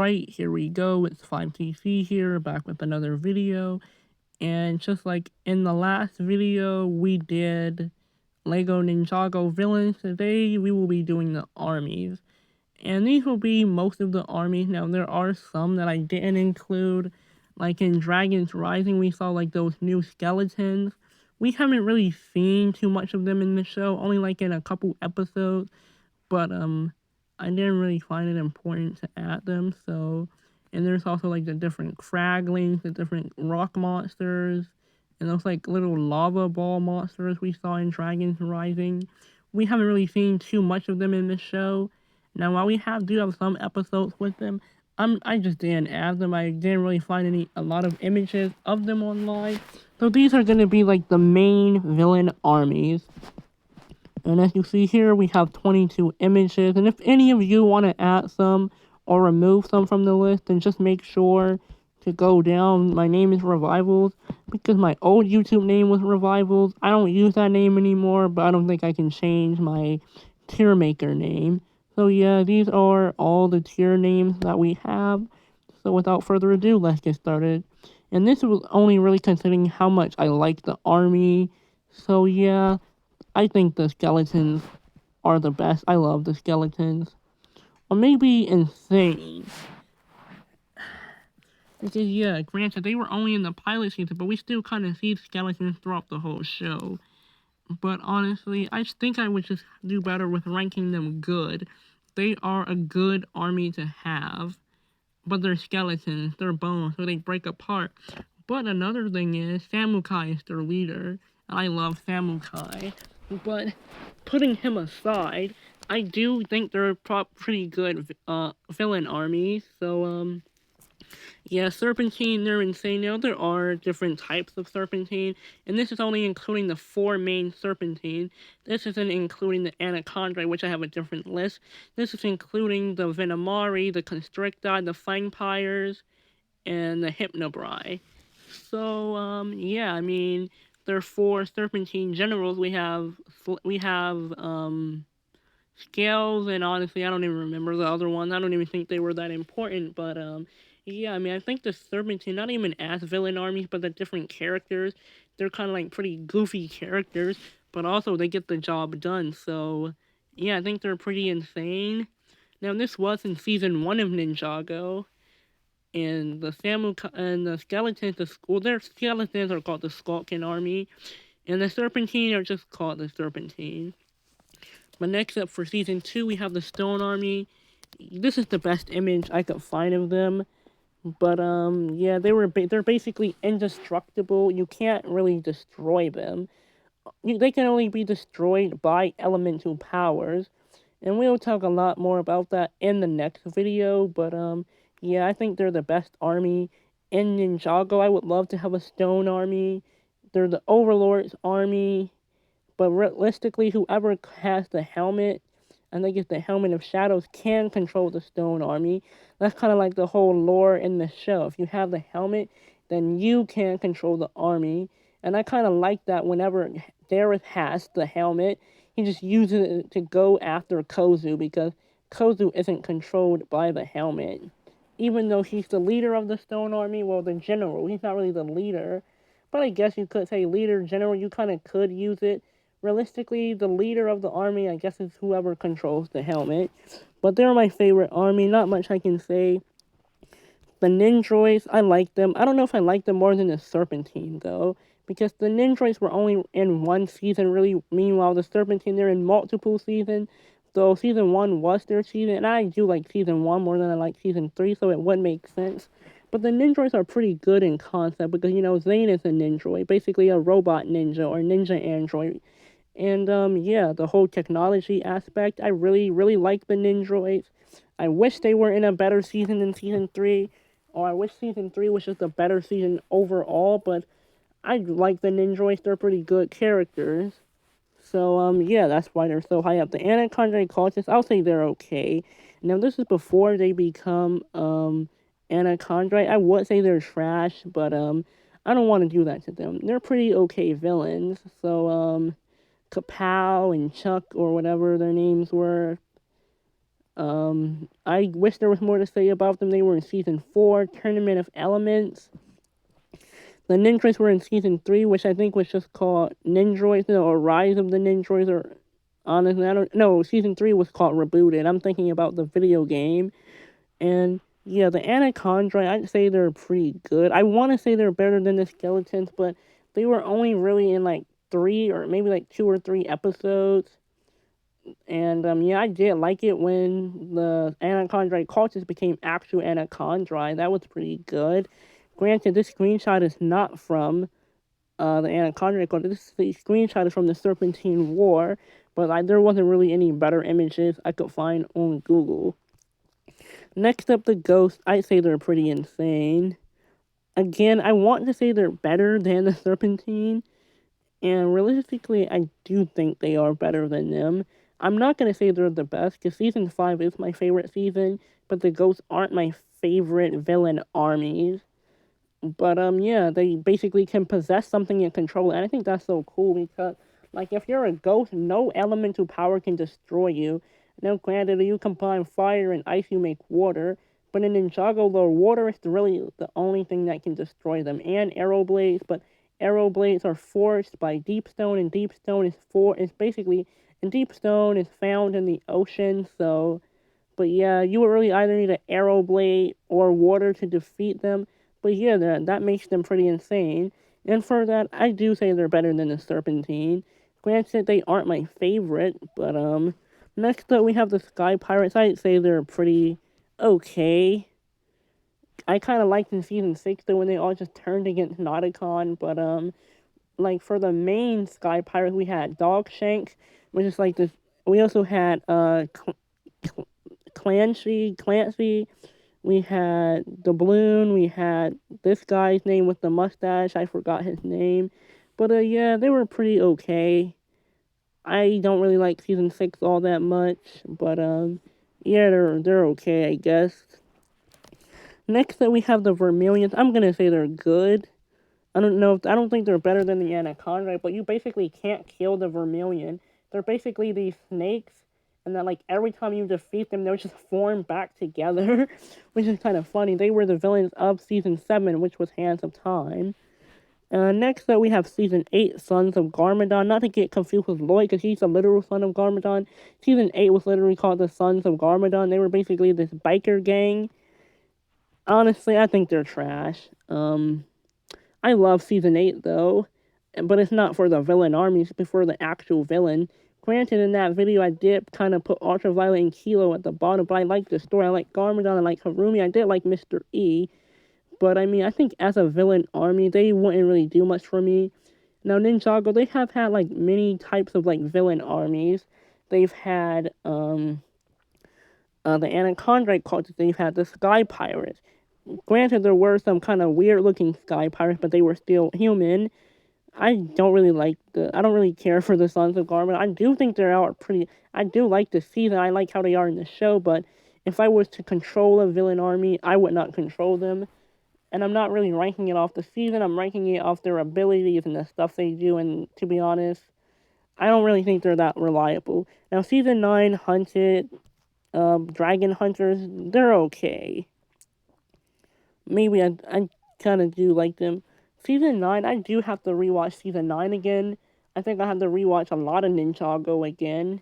Alright, here we go. It's 5TC here, back with another video. And just like in the last video, we did Lego Ninjago villains. Today, we will be doing the armies. And these will be most of the armies. Now, there are some that I didn't include. Like in Dragon's Rising, we saw like those new skeletons. We haven't really seen too much of them in the show, only like in a couple episodes. But I didn't really find it important to add them. So, and there's also like the different craglings, the different rock monsters, and those like little lava ball monsters we saw in Dragon's Rising. We haven't really seen too much of them in the show. Now, while we do have some episodes with them, I just didn't add them. I didn't really find a lot of images of them online. So these are gonna be like the main villain armies. And as you see here, we have 22 images. And if any of you want to add some or remove some from the list, then just make sure to go down. My name is Revivals because my old YouTube name was Revivals. I don't use that name anymore, but I don't think I can change my tier maker name. So yeah, these are all the tier names that we have. So without further ado, let's get started. And this was only really considering how much I like the army. So yeah, I think the skeletons are the best. I love the skeletons. Or maybe insane. Because yeah, granted, they were only in the pilot season, but we still kind of see skeletons throughout the whole show. But honestly, I think I would just do better with ranking them good. They are a good army to have. But they're skeletons, they're bones, so they break apart. But another thing is, Samukai is their leader. I love Samukai. But putting him aside, I do think they're pretty good villain armies. So, yeah, Serpentine, they're insane. Now, there are different types of Serpentine, and this is only including the 4 main Serpentine. This isn't including the Anaconda, which I have a different list. This is including the Venomari, the Constricti, the Fangpires, and the Hypnobrai. So, yeah, I mean, there are 4 Serpentine generals. We have Scales, and honestly, I don't even remember the other ones. I don't even think they were that important, but, yeah, I mean, I think the Serpentine, not even as villain armies, but the different characters, they're kind of like pretty goofy characters, but also they get the job done, so, yeah, I think they're pretty insane. Now, this was in Season 1 of Ninjago, and the skeletons, their skeletons are called the Skulkin Army, and the Serpentine are just called the Serpentine. But next up for Season 2, we have the Stone Army. This is the best image I could find of them. But, yeah, they're basically indestructible. You can't really destroy them. They can only be destroyed by elemental powers. And we'll talk a lot more about that in the next video. But, yeah, I think they're the best army in Ninjago. I would love to have a stone army. They're the Overlord's army. But realistically, whoever has the helmet, I think it's the Helmet of Shadows, can control the Stone Army. That's kind of like the whole lore in the show. If you have the helmet, then you can control the army. And I kind of like that whenever Dareth has the helmet, he just uses it to go after Kozu, because Kozu isn't controlled by the helmet. Even though he's the leader of the Stone Army, well, the general, he's not really the leader. But I guess you could say leader, general, you kind of could use it. Realistically, the leader of the army, I guess, is whoever controls the helmet. But they're my favorite army, not much I can say. The Ninjroids, I like them. I don't know if I like them more than the Serpentine, though. Because the Ninjroids were only in 1 season, really. Meanwhile, the Serpentine, they're in multiple seasons. So Season 1 was their season, and I do like Season 1 more than I like Season 3, so it would make sense. But the Ninjroids are pretty good in concept, because, you know, Zane is a Ninjroid, basically a robot ninja, or ninja android. And, yeah, the whole technology aspect, I really, really like the Ninjroids. I wish they were in a better season than Season 3, or I wish Season 3 was just a better season overall, but I like the Ninjroids, they're pretty good characters. So, yeah, that's why they're so high up. The Anaconda cultists, I'll say they're okay. Now, this is before they become, Anaconda. I would say they're trash, but, I don't want to do that to them. They're pretty okay villains, so, Kapow and Chuck, or whatever their names were. I wish there was more to say about them. They were in season 4, Tournament of Elements. The Ninjas were in season 3, which I think was just called Ninjroids, or Rise of the Ninjroids, or honestly, I don't know. Season 3 was called Rebooted. I'm thinking about the video game. And yeah, the Anaconda, I'd say they're pretty good. I want to say they're better than the Skeletons, but they were only really in like 3 or maybe like 2 or 3 episodes. And yeah, I did like it when the Anaconda cultists became actual Anaconda. That was pretty good. Granted, this screenshot is not from the Anaconda cultist. This screenshot is from the Serpentine War, but there wasn't really any better images I could find on Google. Next up, the Ghosts. I'd say they're pretty insane. Again, I want to say they're better than the Serpentine, and realistically, I do think they are better than them. I'm not going to say they're the best, because Season 5 is my favorite season, but the Ghosts aren't my favorite villain armies. But yeah, they basically can possess something and control it. And I think that's so cool because, like, if you're a ghost, no elemental power can destroy you. Now, granted, you combine fire and ice, you make water. But in Ninjago, the water is really the only thing that can destroy them, and arrow blades. But arrow blades are forged by deep stone, and deep stone is basically, and deep stone is found in the ocean. So, but yeah, you would really either need an arrow blade or water to defeat them. But yeah, that makes them pretty insane. And for that, I do say they're better than the Serpentine. Granted, they aren't my favorite, but next up we have the Sky Pirates. I'd say they're pretty okay. I kind of liked in season 6 though when they all just turned against Nauticon, but like for the main Sky Pirates, we had Dogshanks, which is like this. We also had Clancy. We had the balloon. We had this guy's name with the mustache. I forgot his name, but yeah, they were pretty okay. I don't really like season 6 all that much, but yeah, they're okay, I guess. Next up, we have the Vermilions. I'm gonna say they're good. I don't think they're better than the Anaconda, but you basically can't kill the Vermilion. They're basically these snakes, and then like every time you defeat them, they'll just form back together, which is kind of funny. They were the villains of season 7, which was Hands of Time. Next up, we have season 8, Sons of Garmadon. Not to get confused with Lloyd, because he's a literal son of Garmadon. Season 8 was literally called the Sons of Garmadon. They were basically this biker gang. Honestly, I think they're trash. I love season 8 though, but it's not for the villain armies, but for the actual villain. Granted, in that video, I did kind of put Ultraviolet and Kilo at the bottom, but I like the story. I like Garmadon, I like Harumi, I did like Mr. E. But I mean, I think as a villain army, they wouldn't really do much for me. Now, Ninjago, they have had like many types of like villain armies. They've had the Anaconda cultists, they've had the Sky Pirates. Granted, there were some kind of weird looking Sky Pirates, but they were still human. I don't really care for the Sons of Garmin. I do think they are pretty. I do like the season. I like how they are in the show, but if I was to control a villain army, I would not control them. And I'm not really ranking it off the season. I'm ranking it off their abilities and the stuff they do. And to be honest, I don't really think they're that reliable. Now, season 9, Hunted, Dragon Hunters, they're okay. Maybe I kind of do like them. Season 9, I do have to rewatch Season 9 again. I think I have to rewatch a lot of Ninjago again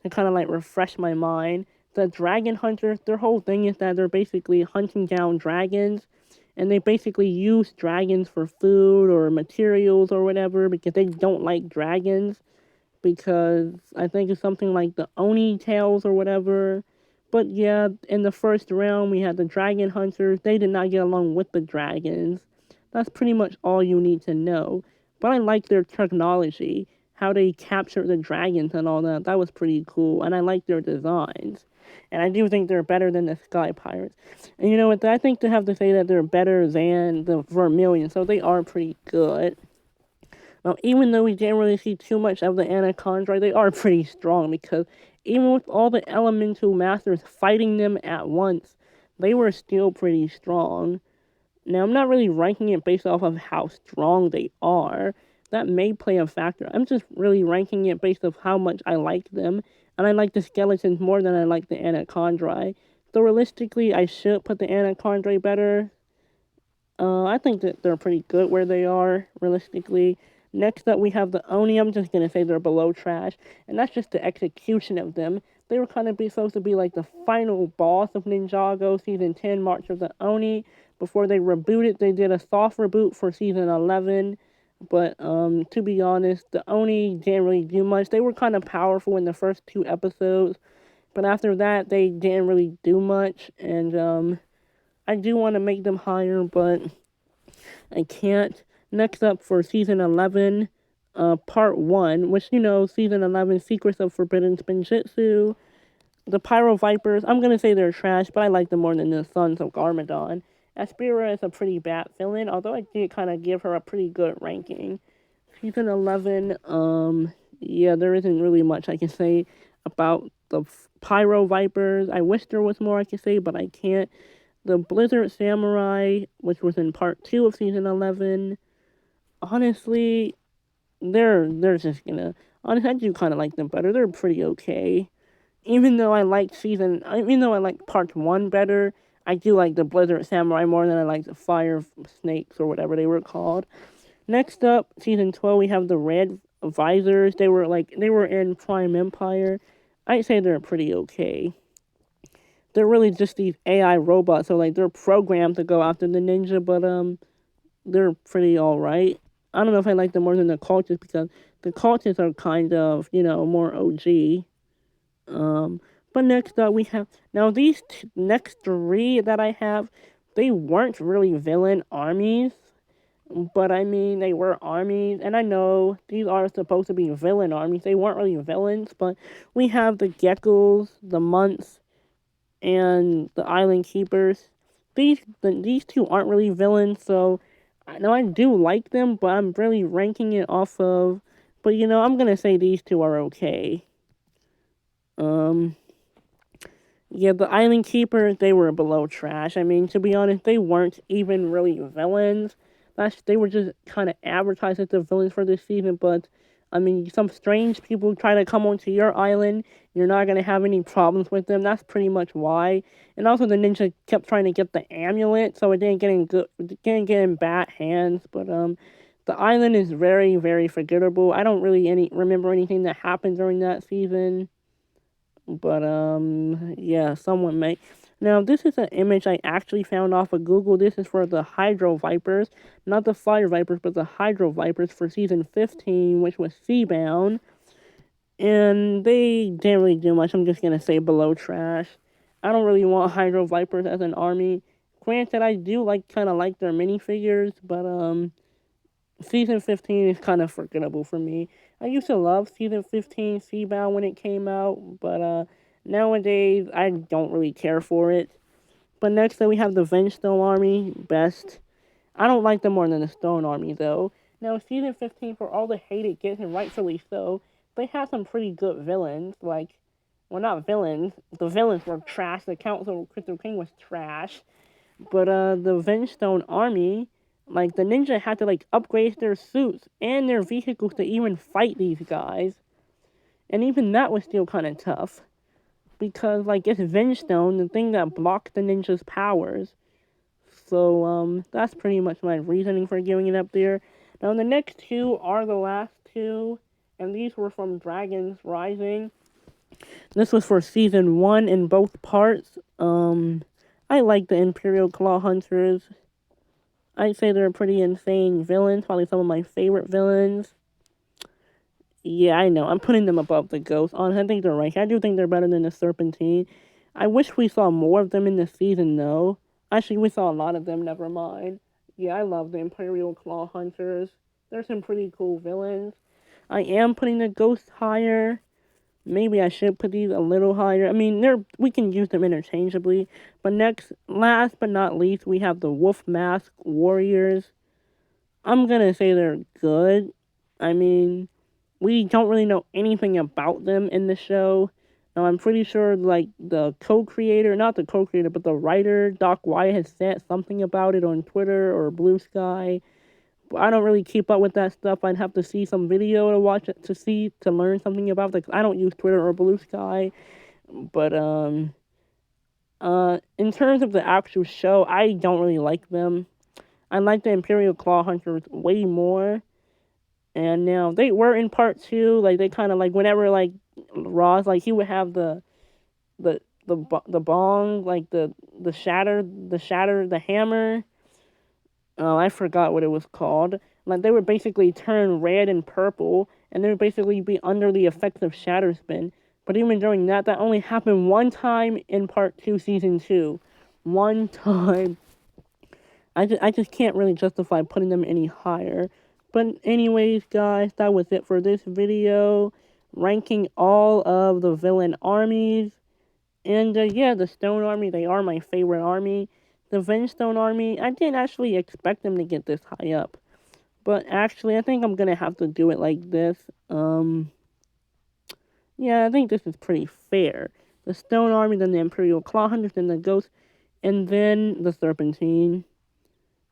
to kind of like refresh my mind. The Dragon Hunters, their whole thing is that they're basically hunting down dragons, and they basically use dragons for food or materials or whatever because they don't like dragons, because I think it's something like the Oni tails or whatever. But yeah, in the first round, we had the Dragon Hunters. They did not get along with the dragons. That's pretty much all you need to know. But I like their technology, how they captured the dragons and all that. That was pretty cool, and I like their designs. And I do think they're better than the Sky Pirates. And you know what? I think they have to say that they're better than the Vermilion, so they are pretty good. Now, even though we didn't really see too much of the Anaconda, they are pretty strong because even with all the elemental masters fighting them at once, they were still pretty strong. Now, I'm not really ranking it based off of how strong they are. That may play a factor. I'm just really ranking it based off how much I like them. and I like the skeletons more than I like the anacondrae. So realistically, I should put the anacondrae better. I think that they're pretty good where they are, realistically. Next up, we have the Oni. I'm just gonna say they're below trash, and that's just the execution of them. They were kind of supposed to be like the final boss of Ninjago season 10, March of the Oni. Before they rebooted, they did a soft reboot for season 11. But to be honest, the Oni didn't really do much. They were kind of powerful in the first two episodes, but after that, they didn't really do much. And I do want to make them higher, but I can't. Next up for season 11, part 1, which, season 11, Secrets of Forbidden Spinjitzu. The Pyro Vipers, I'm going to say they're trash, but I like them more than the Sons of Garmadon. Aspira is a pretty bad villain, although I did kind of give her a pretty good ranking. Season 11, yeah, there isn't really much I can say about the Pyro Vipers. I wish there was more I could say, but I can't. The Blizzard Samurai, which was in part 2 of season 11, honestly, they're just gonna. Honestly, I do kind of like them better. They're pretty okay. Even though I like part 1 better, I do like the Blizzard Samurai more than I like the Fire Snakes or whatever they were called. Next up, season 12, we have the Red Visors. They were in Prime Empire. I'd say they're pretty okay. They're really just these AI robots, so like they're programmed to go after the ninja, but they're pretty alright. I don't know if I like them more than the cultists because the cultists are kind of, more OG. Um, but next up we have now these next three that I have, they weren't really villain armies, but I mean they were armies, and I know these are supposed to be villain armies. They weren't really villains, but we have the geckos, the months, and the island keepers. These two aren't really villains, so I know I do like them, but I'm really ranking it off of. But I'm gonna say these two are okay. Um, yeah, the Island Keepers, they were below trash. I mean, to be honest, they weren't even really villains. They were just kind of advertised as the villains for this season, but I mean, some strange people try to come onto your island. You're not gonna have any problems with them. That's pretty much why. And also, the ninja kept trying to get the amulet, so it didn't get in bad hands. But the island is very, very forgettable. I don't really remember anything that happened during that season. But yeah, someone may. Now this is an image I actually found off of Google. This is for the Hydro Vipers, not the Fire Vipers, but the Hydro Vipers for season 15, which was Seabound. And they didn't really do much. I'm just gonna say below trash. I don't really want Hydro Vipers as an army. Granted, I do kind of like their minifigures, but season 15 is kind of forgettable for me. I used to love season 15 Seabound when it came out, but nowadays I don't really care for it. But next up we have the Vengestone Army, best. I don't like them more than the Stone Army though. Now season 15, for all the hate it gets, and rightfully so, they had some pretty good villains. Well, not villains. The villains were trash. The Council of Crystal King was trash. But the Vengestone Army, the ninja had to upgrade their suits and their vehicles to even fight these guys. And even that was still kind of tough. Because it's Vengestone, the thing that blocked the ninja's powers. So that's pretty much my reasoning for giving it up there. Now the next two are the last two, and these were from Dragons Rising. This was for season 1 in both parts. I like the Imperial Claw Hunters. I'd say they're pretty insane villains, probably some of my favorite villains. Yeah, I know. I'm putting them above the Ghost. Honestly, I think they're right. I do think they're better than the Serpentine. I wish we saw more of them in this season, though. Actually, we saw a lot of them, never mind. Yeah, I love the Imperial Claw Hunters. They're some pretty cool villains. I am putting the Ghost higher. Maybe I should put these a little higher. I mean, we can use them interchangeably. But last but not least, we have the Wolf Mask Warriors. I'm gonna say they're good. I mean, we don't really know anything about them in the show. Now, I'm pretty sure, the co-creator, not the co-creator, but the writer, Doc White, has said something about it on Twitter or Blue Sky. I don't really keep up with that stuff. I'd have to see some video to watch it to learn something about. Like I don't use Twitter or Blue Sky, but in terms of the actual show, I don't really like them. I like the Imperial Claw Hunters way more. And now they were in part two. Like they kind of like whenever like Ross like he would have the bong like the hammer. Oh, I forgot what it was called. Like they would basically turn red and purple, and they would basically be under the effects of shatter spin. But even during that, that only happened one time in part two, season two. One time. I just can't really justify putting them any higher. But anyways, guys, that was it for this video. Ranking all of the villain armies. And yeah, the Stone Army, they are my favorite army. The Vengestone Army, I didn't actually expect them to get this high up. But actually, I think I'm going to have to do it like this. Yeah, I think this is pretty fair. The Stone Army, then the Imperial Claw Hunters, then the Ghost, and then the Serpentine.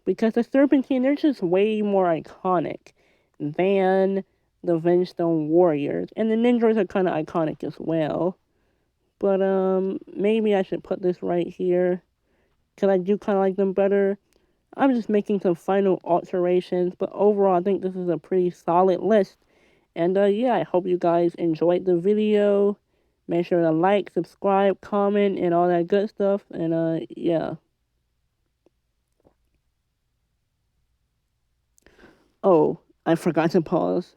Because the Serpentine, they're just way more iconic than the Vengestone Warriors. And the Ninjas are kind of iconic as well. But maybe I should put this right here, because I do kind of like them better. I'm just making some final alterations, but overall I think this is a pretty solid list. And yeah, I hope you guys enjoyed the video. Make sure to like, subscribe, comment, and all that good stuff. And yeah. Oh, I forgot to pause.